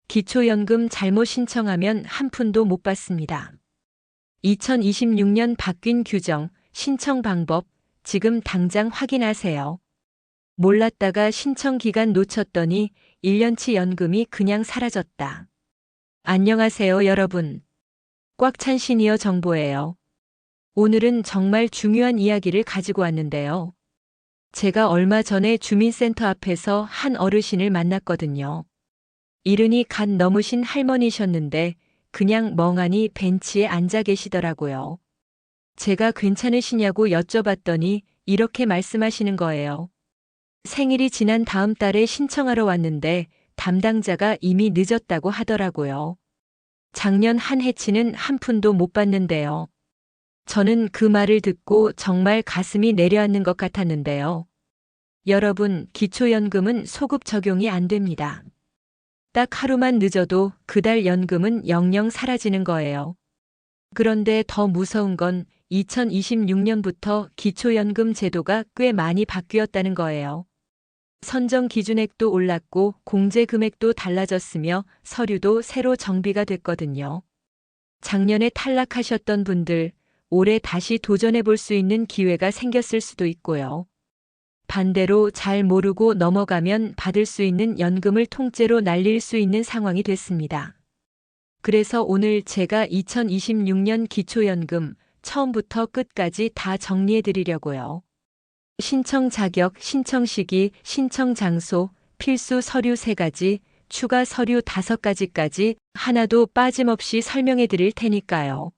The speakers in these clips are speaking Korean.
기초연금 잘못 신청하면 한 푼도 못 받습니다. 2026년 바뀐 규정, 신청 방법, 지금 당장 확인하세요. 몰랐다가 신청 기간 놓쳤더니 1년치 연금이 그냥 사라졌다. 안녕하세요, 여러분. 꽉 찬 시니어 정보예요. 오늘은 정말 중요한 이야기를 가지고 왔는데요. 제가 얼마 전에 주민센터 앞에서 한 어르신을 만났거든요. 이른이 갓 넘으신 할머니셨는데 그냥 멍하니 벤치에 앉아 계시더라고요. 제가 괜찮으시냐고 여쭤봤더니 이렇게 말씀하시는 거예요. 생일이 지난 다음 달에 신청하러 왔는데 담당자가 이미 늦었다고 하더라고요. 작년 한 해치는 한 푼도 못 받는데요. 저는 그 말을 듣고 정말 가슴이 내려앉는 것 같았는데요. 여러분, 기초연금은 소급 적용이 안 됩니다. 딱 하루만 늦어도 그달 연금은 영영 사라지는 거예요. 그런데 더 무서운 건 2026년부터 기초연금 제도가 꽤 많이 바뀌었다는 거예요. 선정 기준액도 올랐고 공제 금액도 달라졌으며 서류도 새로 정비가 됐거든요. 작년에 탈락하셨던 분들, 올해 다시 도전해 볼 수 있는 기회가 생겼을 수도 있고요. 반대로 잘 모르고 넘어가면 받을 수 있는 연금을 통째로 날릴 수 있는 상황이 됐습니다. 그래서 오늘 제가 2026년 기초연금 처음부터 끝까지 다 정리해 드리려고요. 신청 자격, 신청 시기, 신청 장소, 필수 서류 3가지, 추가 서류 5가지까지 하나도 빠짐없이 설명해 드릴 테니까요.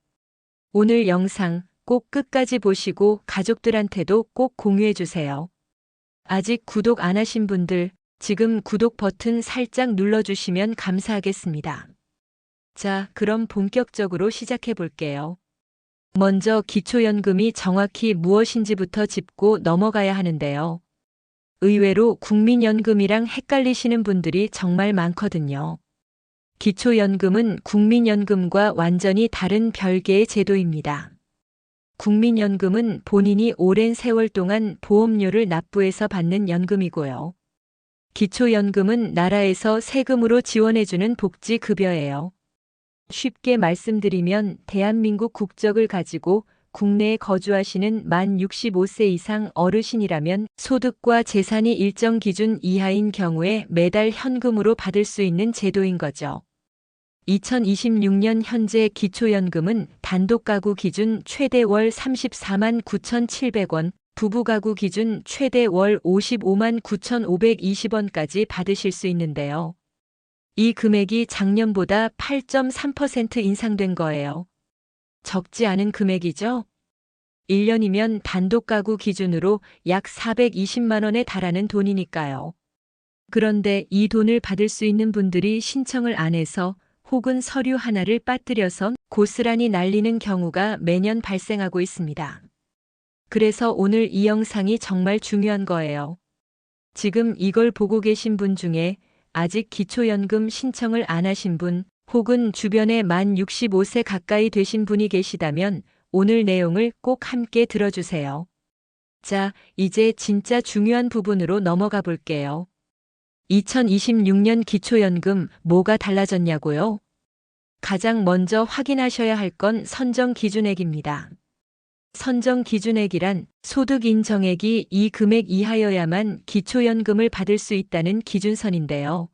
오늘 영상 꼭 끝까지 보시고 가족들한테도 꼭 공유해 주세요. 아직 구독 안 하신 분들 지금 구독 버튼 살짝 눌러주시면 감사하겠습니다. 자, 그럼 본격적으로 시작해 볼게요. 먼저 기초연금이 정확히 무엇인지부터 짚고 넘어가야 하는데요. 의외로 국민연금이랑 헷갈리시는 분들이 정말 많거든요. 기초연금은 국민연금과 완전히 다른 별개의 제도입니다. 국민연금은 본인이 오랜 세월 동안 보험료를 납부해서 받는 연금이고요. 기초연금은 나라에서 세금으로 지원해주는 복지급여예요. 쉽게 말씀드리면 대한민국 국적을 가지고 국내에 거주하시는 만 65세 이상 어르신이라면 소득과 재산이 일정 기준 이하인 경우에 매달 현금으로 받을 수 있는 제도인 거죠. 2026년 현재 기초연금은 단독가구 기준 최대 월 34만 9,700원, 부부가구 기준 최대 월 55만 9,520원까지 받으실 수 있는데요. 이 금액이 작년보다 8.3% 인상된 거예요. 적지 않은 금액이죠? 1년이면 단독가구 기준으로 약 420만 원에 달하는 돈이니까요. 그런데 이 돈을 받을 수 있는 분들이 신청을 안 해서 혹은 서류 하나를 빠뜨려서 고스란히 날리는 경우가 매년 발생하고 있습니다. 그래서 오늘 이 영상이 정말 중요한 거예요. 지금 이걸 보고 계신 분 중에 아직 기초연금 신청을 안 하신 분 혹은 주변에 만 65세 가까이 되신 분이 계시다면 오늘 내용을 꼭 함께 들어주세요. 자, 이제 진짜 중요한 부분으로 넘어가 볼게요. 2026년 기초연금 뭐가 달라졌냐고요? 가장 먼저 확인하셔야 할 건 선정 기준액입니다. 선정 기준액이란 소득 인정액이 이 금액 이하여야만 기초연금을 받을 수 있다는 기준선인데요.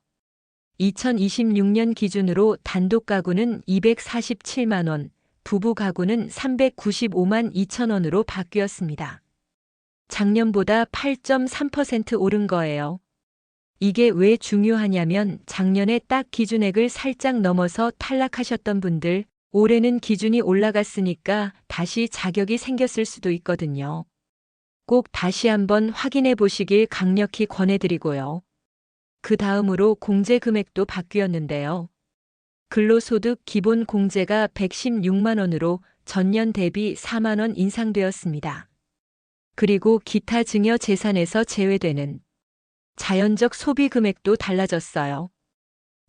2026년 기준으로 단독 가구는 247만 원, 부부 가구는 395만 2천 원으로 바뀌었습니다. 작년보다 8.3% 오른 거예요. 이게 왜 중요하냐면 작년에 딱 기준액을 살짝 넘어서 탈락하셨던 분들, 올해는 기준이 올라갔으니까 다시 자격이 생겼을 수도 있거든요. 꼭 다시 한번 확인해 보시길 강력히 권해드리고요. 그 다음으로 공제 금액도 바뀌었는데요. 근로소득 기본 공제가 116만 원으로 전년 대비 4만 원 인상되었습니다. 그리고 기타 증여 재산에서 제외되는 자연적 소비 금액도 달라졌어요.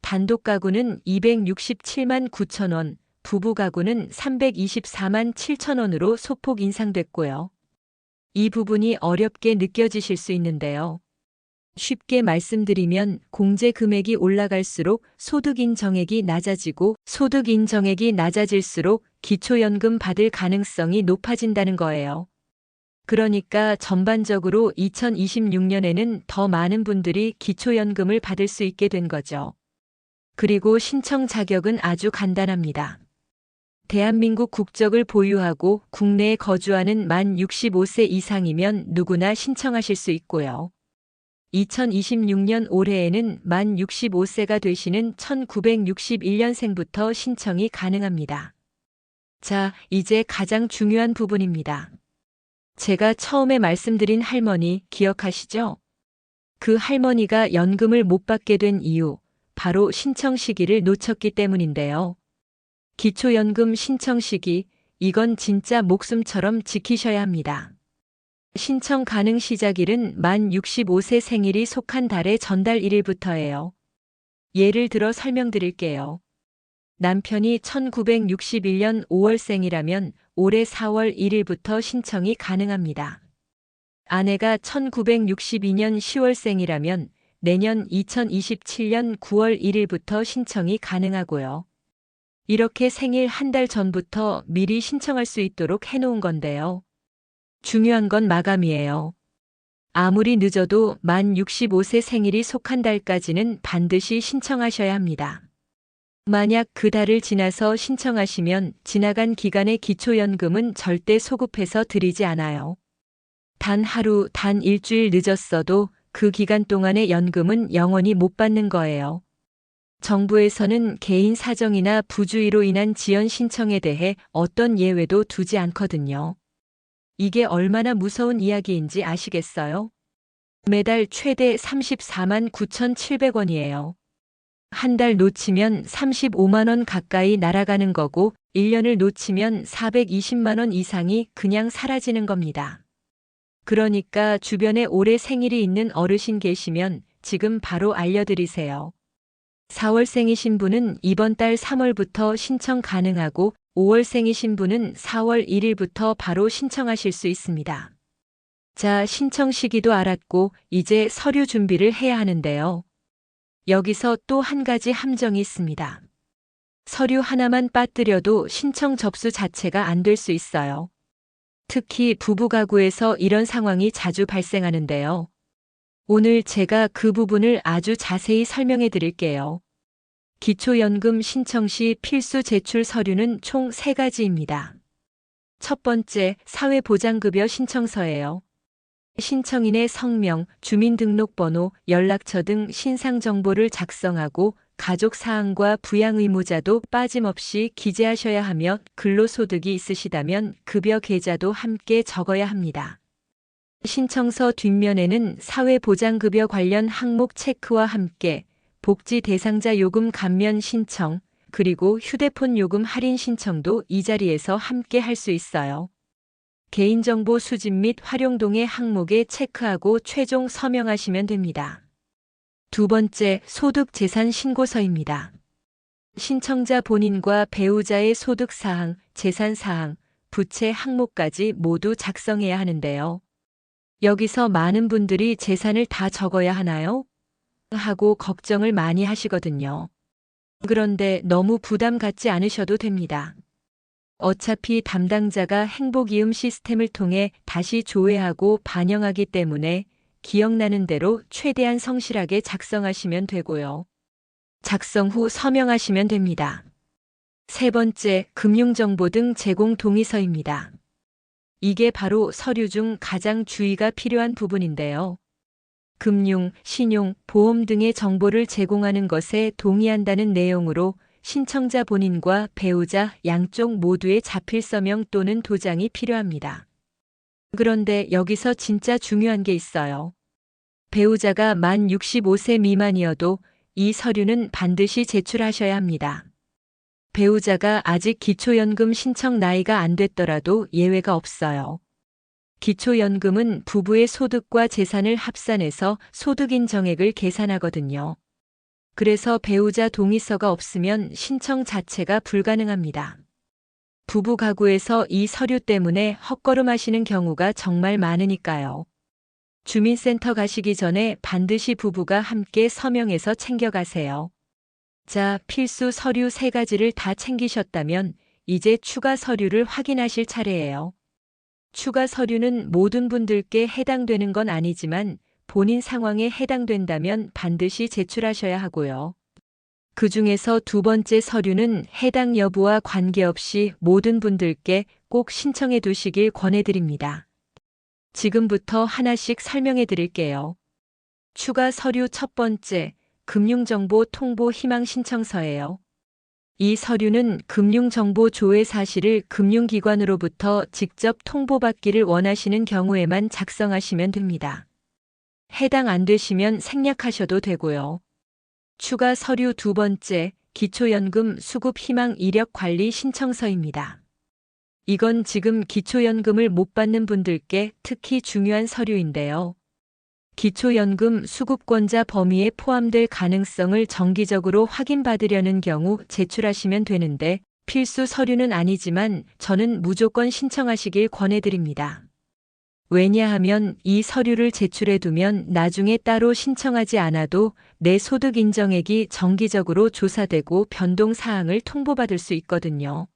단독 가구는 267만 9천 원, 부부 가구는 324만 7천 원으로 소폭 인상됐고요. 이 부분이 어렵게 느껴지실 수 있는데요. 쉽게 말씀드리면 공제 금액이 올라갈수록 소득 인정액이 낮아지고 소득 인정액이 낮아질수록 기초연금 받을 가능성이 높아진다는 거예요. 그러니까 전반적으로 2026년에는 더 많은 분들이 기초연금을 받을 수 있게 된 거죠. 그리고 신청 자격은 아주 간단합니다. 대한민국 국적을 보유하고 국내에 거주하는 만 65세 이상이면 누구나 신청하실 수 있고요. 2026년 올해에는 만 65세가 되시는 1961년생부터 신청이 가능합니다. 자, 이제 가장 중요한 부분입니다. 제가 처음에 말씀드린 할머니 기억하시죠? 그 할머니가 연금을 못 받게 된 이유, 바로 신청 시기를 놓쳤기 때문인데요. 기초연금 신청 시기, 이건 진짜 목숨처럼 지키셔야 합니다. 신청 가능 시작일은 만 65세 생일이 속한 달의 전달 1일부터예요. 예를 들어 설명드릴게요. 남편이 1961년 5월생이라면 올해 4월 1일부터 신청이 가능합니다. 아내가 1962년 10월생이라면 내년 2027년 9월 1일부터 신청이 가능하고요. 이렇게 생일 한 달 전부터 미리 신청할 수 있도록 해놓은 건데요. 중요한 건 마감이에요. 아무리 늦어도 만 65세 생일이 속한 달까지는 반드시 신청하셔야 합니다. 만약 그 달을 지나서 신청하시면 지나간 기간의 기초연금은 절대 소급해서 드리지 않아요. 단 하루, 단 일주일 늦었어도 그 기간 동안의 연금은 영원히 못 받는 거예요. 정부에서는 개인 사정이나 부주의로 인한 지연 신청에 대해 어떤 예외도 두지 않거든요. 이게 얼마나 무서운 이야기인지 아시겠어요? 매달 최대 34만 9,700원이에요. 한 달 놓치면 35만 원 가까이 날아가는 거고 1년을 놓치면 420만 원 이상이 그냥 사라지는 겁니다. 그러니까 주변에 올해 생일이 있는 어르신 계시면 지금 바로 알려드리세요. 4월생이신 분은 이번 달 3월부터 신청 가능하고 5월생이신 분은 4월 1일부터 바로 신청하실 수 있습니다. 자, 신청 시기도 알았고 이제 서류 준비를 해야 하는데요. 여기서 또 한 가지 함정이 있습니다. 서류 하나만 빠뜨려도 신청 접수 자체가 안 될 수 있어요. 특히 부부 가구에서 이런 상황이 자주 발생하는데요. 오늘 제가 그 부분을 아주 자세히 설명해 드릴게요. 기초연금 신청 시 필수 제출 서류는 총 3가지입니다. 첫 번째, 사회보장급여 신청서예요. 신청인의 성명, 주민등록번호, 연락처 등 신상 정보를 작성하고 가족 사항과 부양 의무자도 빠짐없이 기재하셔야 하며 근로소득이 있으시다면 급여 계좌도 함께 적어야 합니다. 신청서 뒷면에는 사회보장급여 관련 항목 체크와 함께 복지 대상자 요금 감면 신청, 그리고 휴대폰 요금 할인 신청도 이 자리에서 함께 할 수 있어요. 개인정보 수집 및 활용 동의 항목에 체크하고 최종 서명하시면 됩니다. 두 번째, 소득재산 신고서입니다. 신청자 본인과 배우자의 소득사항, 재산사항, 부채 항목까지 모두 작성해야 하는데요. 여기서 많은 분들이 재산을 다 적어야 하나요? 하고 걱정을 많이 하시거든요. 그런데 너무 부담 갖지 않으셔도 됩니다. 어차피 담당자가 행복이음 시스템을 통해 다시 조회하고 반영하기 때문에 기억나는 대로 최대한 성실하게 작성하시면 되고요. 작성 후 서명하시면 됩니다. 세 번째, 금융정보 등 제공 동의서입니다. 이게 바로 서류 중 가장 주의가 필요한 부분인데요. 금융, 신용, 보험 등의 정보를 제공하는 것에 동의한다는 내용으로 신청자 본인과 배우자 양쪽 모두의 자필 서명 또는 도장이 필요합니다. 그런데 여기서 진짜 중요한 게 있어요. 배우자가 만 65세 미만이어도 이 서류는 반드시 제출하셔야 합니다. 배우자가 아직 기초연금 신청 나이가 안 됐더라도 예외가 없어요. 기초연금은 부부의 소득과 재산을 합산해서 소득인정액을 계산하거든요. 그래서 배우자 동의서가 없으면 신청 자체가 불가능합니다. 부부 가구에서 이 서류 때문에 헛걸음하시는 경우가 정말 많으니까요. 주민센터 가시기 전에 반드시 부부가 함께 서명해서 챙겨가세요. 자, 필수 서류 3가지를 다 챙기셨다면 이제 추가 서류를 확인하실 차례예요. 추가 서류는 모든 분들께 해당되는 건 아니지만 본인 상황에 해당된다면 반드시 제출하셔야 하고요. 그 중에서 2번째 서류는 해당 여부와 관계없이 모든 분들께 꼭 신청해 두시길 권해드립니다. 지금부터 하나씩 설명해 드릴게요. 추가 서류 1번째, 금융정보 통보 희망 신청서예요. 이 서류는 금융정보 조회 사실을 금융기관으로부터 직접 통보받기를 원하시는 경우에만 작성하시면 됩니다. 해당 안 되시면 생략하셔도 되고요. 추가 서류 2번째, 기초연금 수급 희망 이력 관리 신청서입니다. 이건 지금 기초연금을 못 받는 분들께 특히 중요한 서류인데요. 기초연금 수급권자 범위에 포함될 가능성을 정기적으로 확인받으려는 경우 제출하시면 되는데 필수 서류는 아니지만 저는 무조건 신청하시길 권해드립니다. 왜냐하면 이 서류를 제출해두면 나중에 따로 신청하지 않아도 내 소득 인정액이 정기적으로 조사되고 변동사항을 통보받을 수 있거든요.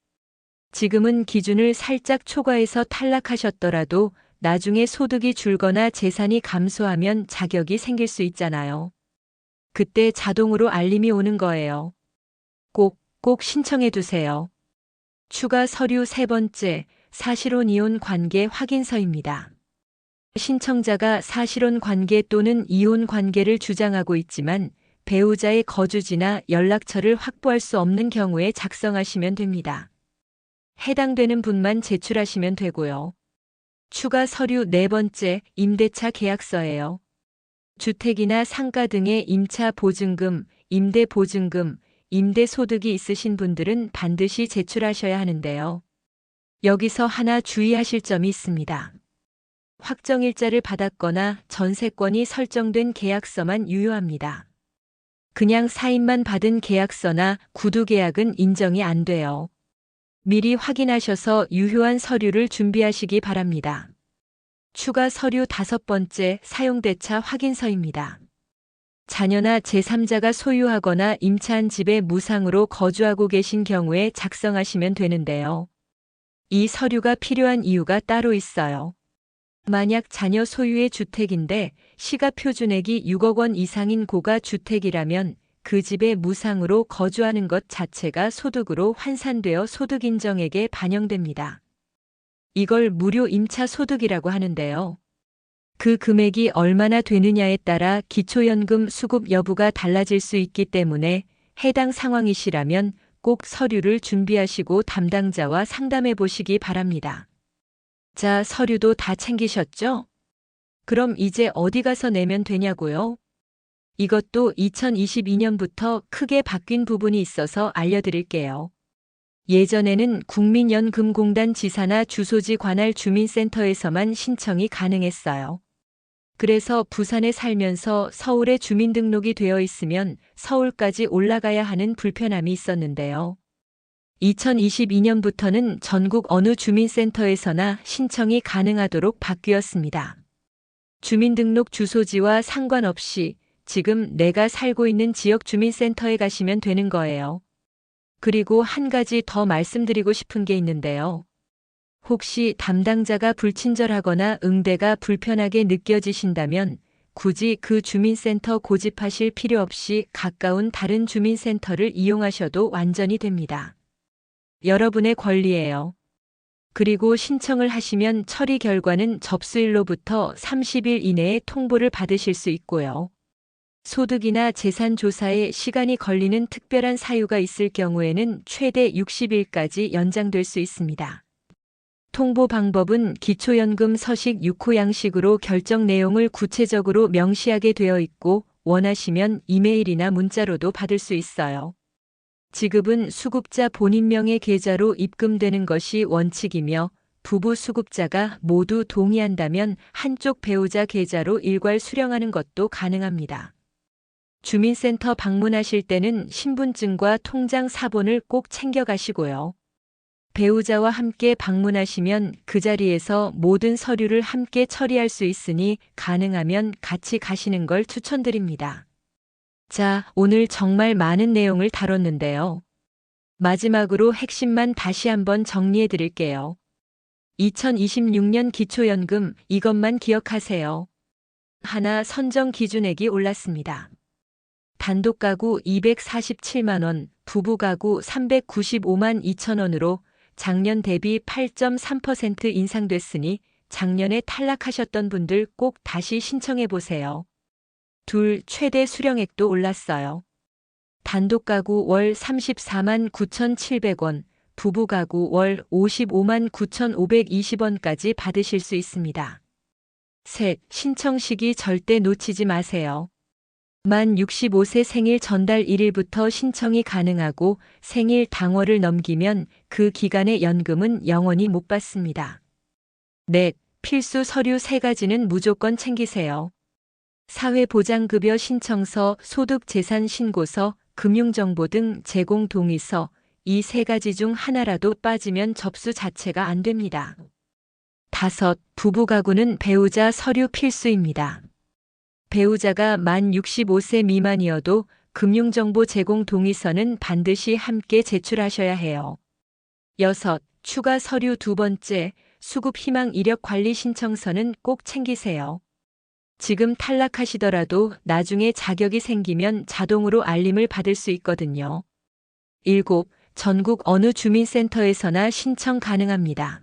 지금은 기준을 살짝 초과해서 탈락하셨더라도 나중에 소득이 줄거나 재산이 감소하면 자격이 생길 수 있잖아요. 그때 자동으로 알림이 오는 거예요. 꼭 신청해 두세요. 추가 서류 3번째, 사실혼 이혼 관계 확인서입니다. 신청자가 사실혼 관계 또는 이혼 관계를 주장하고 있지만 배우자의 거주지나 연락처를 확보할 수 없는 경우에 작성하시면 됩니다. 해당되는 분만 제출하시면 되고요. 추가 서류 4번째, 임대차 계약서예요. 주택이나 상가 등의 임차 보증금, 임대 보증금, 임대 소득이 있으신 분들은 반드시 제출하셔야 하는데요. 여기서 하나 주의하실 점이 있습니다. 확정일자를 받았거나 전세권이 설정된 계약서만 유효합니다. 그냥 사인만 받은 계약서나 구두계약은 인정이 안 돼요. 미리 확인하셔서 유효한 서류를 준비하시기 바랍니다. 추가 서류 5번째, 사용대차 확인서입니다. 자녀나 제3자가 소유하거나 임차한 집에 무상으로 거주하고 계신 경우에 작성하시면 되는데요. 이 서류가 필요한 이유가 따로 있어요. 만약 자녀 소유의 주택인데 시가표준액이 6억 원 이상인 고가 주택이라면 그 집에 무상으로 거주하는 것 자체가 소득으로 환산되어 소득인정액에 반영됩니다. 이걸 무료 임차 소득이라고 하는데요. 그 금액이 얼마나 되느냐에 따라 기초연금 수급 여부가 달라질 수 있기 때문에 해당 상황이시라면 꼭 서류를 준비하시고 담당자와 상담해 보시기 바랍니다. 자, 서류도 다 챙기셨죠? 그럼 이제 어디 가서 내면 되냐고요? 이것도 2022년부터 크게 바뀐 부분이 있어서 알려드릴게요. 예전에는 국민연금공단 지사나 주소지 관할 주민센터에서만 신청이 가능했어요. 그래서 부산에 살면서 서울에 주민등록이 되어 있으면 서울까지 올라가야 하는 불편함이 있었는데요. 2022년부터는 전국 어느 주민센터에서나 신청이 가능하도록 바뀌었습니다. 주민등록 주소지와 상관없이 지금 내가 살고 있는 지역 주민센터에 가시면 되는 거예요. 그리고 한 가지 더 말씀드리고 싶은 게 있는데요. 혹시 담당자가 불친절하거나 응대가 불편하게 느껴지신다면 굳이 그 주민센터 고집하실 필요 없이 가까운 다른 주민센터를 이용하셔도 완전히 됩니다. 여러분의 권리예요. 그리고 신청을 하시면 처리 결과는 접수일로부터 30일 이내에 통보를 받으실 수 있고요. 소득이나 재산 조사에 시간이 걸리는 특별한 사유가 있을 경우에는 최대 60일까지 연장될 수 있습니다. 통보 방법은 기초연금 서식 6호 양식으로 결정 내용을 구체적으로 명시하게 되어 있고 원하시면 이메일이나 문자로도 받을 수 있어요. 지급은 수급자 본인 명의 계좌로 입금되는 것이 원칙이며 부부 수급자가 모두 동의한다면 한쪽 배우자 계좌로 일괄 수령하는 것도 가능합니다. 주민센터 방문하실 때는 신분증과 통장 사본을 꼭 챙겨가시고요. 배우자와 함께 방문하시면 그 자리에서 모든 서류를 함께 처리할 수 있으니 가능하면 같이 가시는 걸 추천드립니다. 자, 오늘 정말 많은 내용을 다뤘는데요. 마지막으로 핵심만 다시 한번 정리해 드릴게요. 2026년 기초연금 이것만 기억하세요. 하나 선정 기준액이 올랐습니다. 단독 가구 247만 원, 부부 가구 395만 2천 원으로 작년 대비 8.3% 인상됐으니 작년에 탈락하셨던 분들 꼭 다시 신청해 보세요. 둘, 최대 수령액도 올랐어요. 단독 가구 월 34만 9,700원, 부부 가구 월 55만 9,520원까지 받으실 수 있습니다. 셋, 신청 시기 절대 놓치지 마세요. 만 65세 생일 전달 1일부터 신청이 가능하고 생일 당월을 넘기면 그 기간의 연금은 영원히 못 받습니다. 넷, 필수 서류 3가지는 무조건 챙기세요. 사회보장급여 신청서, 소득재산 신고서, 금융정보 등 제공 동의서, 이 3가지 중 하나라도 빠지면 접수 자체가 안 됩니다. 다섯, 부부 가구는 배우자 서류 필수입니다. 배우자가 만 65세 미만이어도 금융정보 제공 동의서는 반드시 함께 제출하셔야 해요. 여섯, 추가 서류 2번째, 수급 희망 이력 관리 신청서는 꼭 챙기세요. 지금 탈락하시더라도 나중에 자격이 생기면 자동으로 알림을 받을 수 있거든요. 일곱, 전국 어느 주민센터에서나 신청 가능합니다.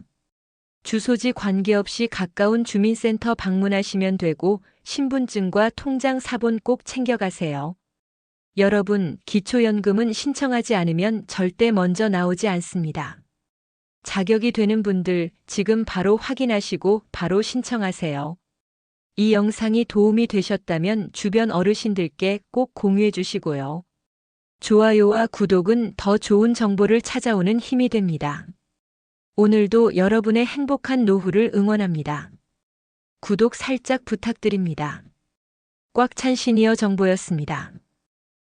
주소지 관계없이 가까운 주민센터 방문하시면 되고 신분증과 통장 사본 꼭 챙겨가세요. 여러분, 기초연금은 신청하지 않으면 절대 먼저 나오지 않습니다. 자격이 되는 분들 지금 바로 확인하시고 바로 신청하세요. 이 영상이 도움이 되셨다면 주변 어르신들께 꼭 공유해 주시고요. 좋아요와 구독은 더 좋은 정보를 찾아오는 힘이 됩니다. 오늘도 여러분의 행복한 노후를 응원합니다. 구독 살짝 부탁드립니다. 꽉 찬 시니어 정보였습니다.